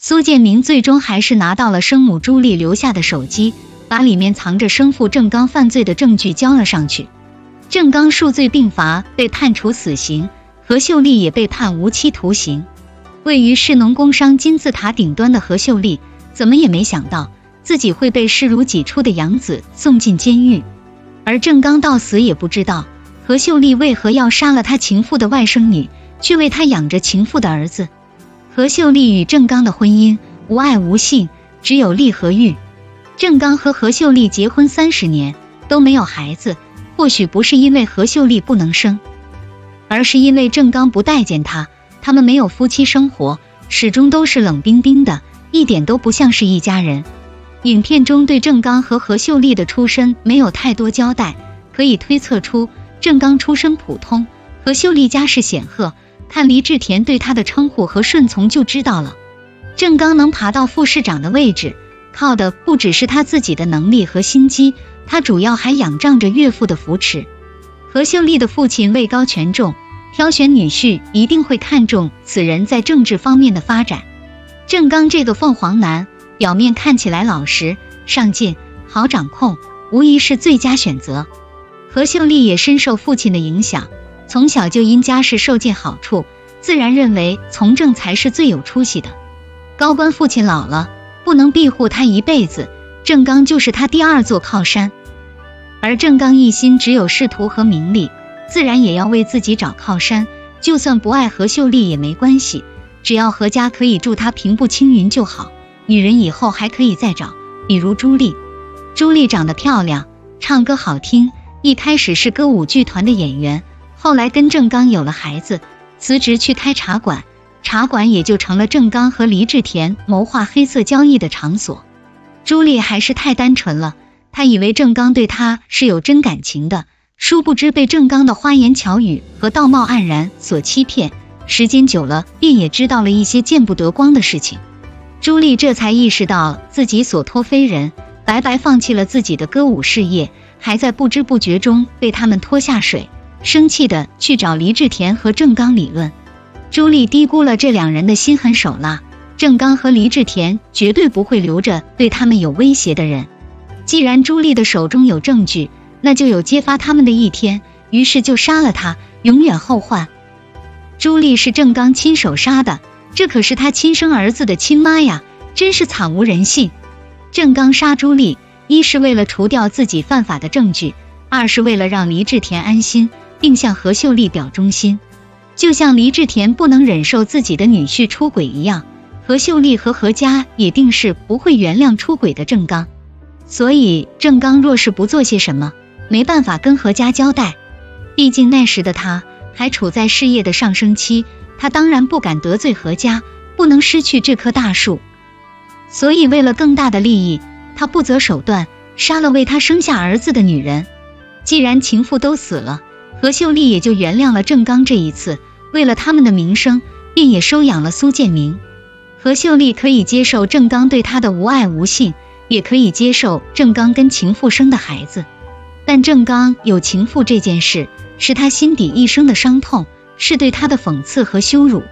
苏建明最终还是拿到了生母朱莉留下的手机，把里面藏着生父郑刚犯罪的证据交了上去。郑刚数罪并罚，被判处死刑，何秀丽也被判无期徒刑。位于市农工商金字塔顶端的何秀丽，怎么也没想到自己会被视如己出的养子送进监狱。而郑刚到死也不知道何秀丽为何要杀了他情妇的外甥女，却为他养着情妇的儿子。何秀丽与郑刚的婚姻无爱无信，只有利和欲。郑刚和何秀丽结婚30年都没有孩子，或许不是因为何秀丽不能生，而是因为郑刚不待见她，他们没有夫妻生活，始终都是冷冰冰的，一点都不像是一家人。影片中对郑刚和何秀丽的出身没有太多交代，可以推测出郑刚出身普通，何秀丽家世显赫，看黎志田对他的称呼和顺从就知道了。郑刚能爬到副市长的位置，靠的不只是他自己的能力和心机，他主要还仰仗着岳父的扶持。何秀丽的父亲位高权重，挑选女婿一定会看重此人在政治方面的发展。郑刚这个凤凰男，表面看起来老实、上进、好掌控，无疑是最佳选择。何秀丽也深受父亲的影响，从小就因家世受尽好处，自然认为从政才是最有出息的。高官父亲老了，不能庇护他一辈子，郑刚就是他第二座靠山。而郑刚一心只有仕途和名利，自然也要为自己找靠山，就算不爱何秀丽也没关系，只要何家可以助他平步青云就好。女人以后还可以再找，比如朱莉。朱莉长得漂亮，唱歌好听，一开始是歌舞剧团的演员，后来跟郑刚有了孩子，辞职去开茶馆，茶馆也就成了郑刚和黎志田谋划黑色交易的场所。朱莉还是太单纯了，她以为郑刚对她是有真感情的，殊不知被郑刚的花言巧语和道貌岸然所欺骗，时间久了便也知道了一些见不得光的事情。朱莉这才意识到自己所托非人，白白放弃了自己的歌舞事业，还在不知不觉中被他们拖下水，生气的去找黎志田和郑刚理论。朱莉低估了这两人的心狠手辣，郑刚和黎志田绝对不会留着对他们有威胁的人。既然朱莉的手中有证据，那就有揭发他们的一天，于是就杀了他，永远后患。朱莉是郑刚亲手杀的，这可是他亲生儿子的亲妈呀，真是惨无人性。郑刚杀朱莉，一是为了除掉自己犯法的证据，二是为了让黎志田安心，并向何秀丽表忠心。就像黎志田不能忍受自己的女婿出轨一样，何秀丽和何家也定是不会原谅出轨的郑刚。所以郑刚若是不做些什么，没办法跟何家交代。毕竟那时的他还处在事业的上升期，他当然不敢得罪何家，不能失去这棵大树。所以为了更大的利益，他不择手段杀了为他生下儿子的女人。既然情妇都死了，何秀丽也就原谅了郑刚这一次，为了他们的名声，便也收养了苏建明。何秀丽可以接受郑刚对她的无爱无信，也可以接受郑刚跟情妇生的孩子，但郑刚有情妇这件事是他心底一生的伤痛，是对他的讽刺和羞辱。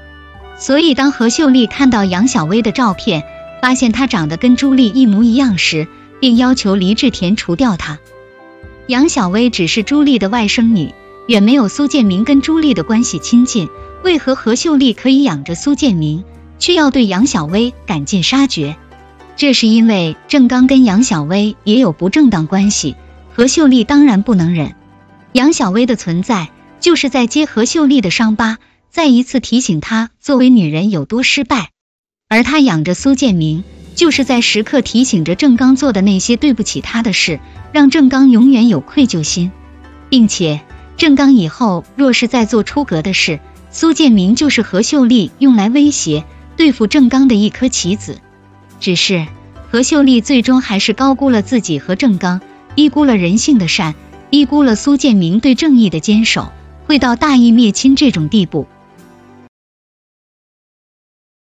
所以当何秀丽看到杨小薇的照片，发现她长得跟朱莉一模一样时，便要求黎志田除掉她。杨小薇只是朱莉的外甥女，远没有苏建明跟朱莉的关系亲近，为何何秀丽可以养着苏建明，却要对杨小薇赶尽杀绝？这是因为郑刚跟杨小薇也有不正当关系，何秀丽当然不能忍。杨小薇的存在就是在揭何秀丽的伤疤，再一次提醒她作为女人有多失败。而她养着苏建明，就是在时刻提醒着郑刚做的那些对不起他的事，让郑刚永远有愧疚心。并且郑刚以后若是再做出格的事，苏建明就是何秀丽用来威胁对付郑刚的一颗棋子。只是何秀丽最终还是高估了自己和郑刚，低估了人性的善，低估了苏建明对正义的坚守，会到大义灭亲这种地步。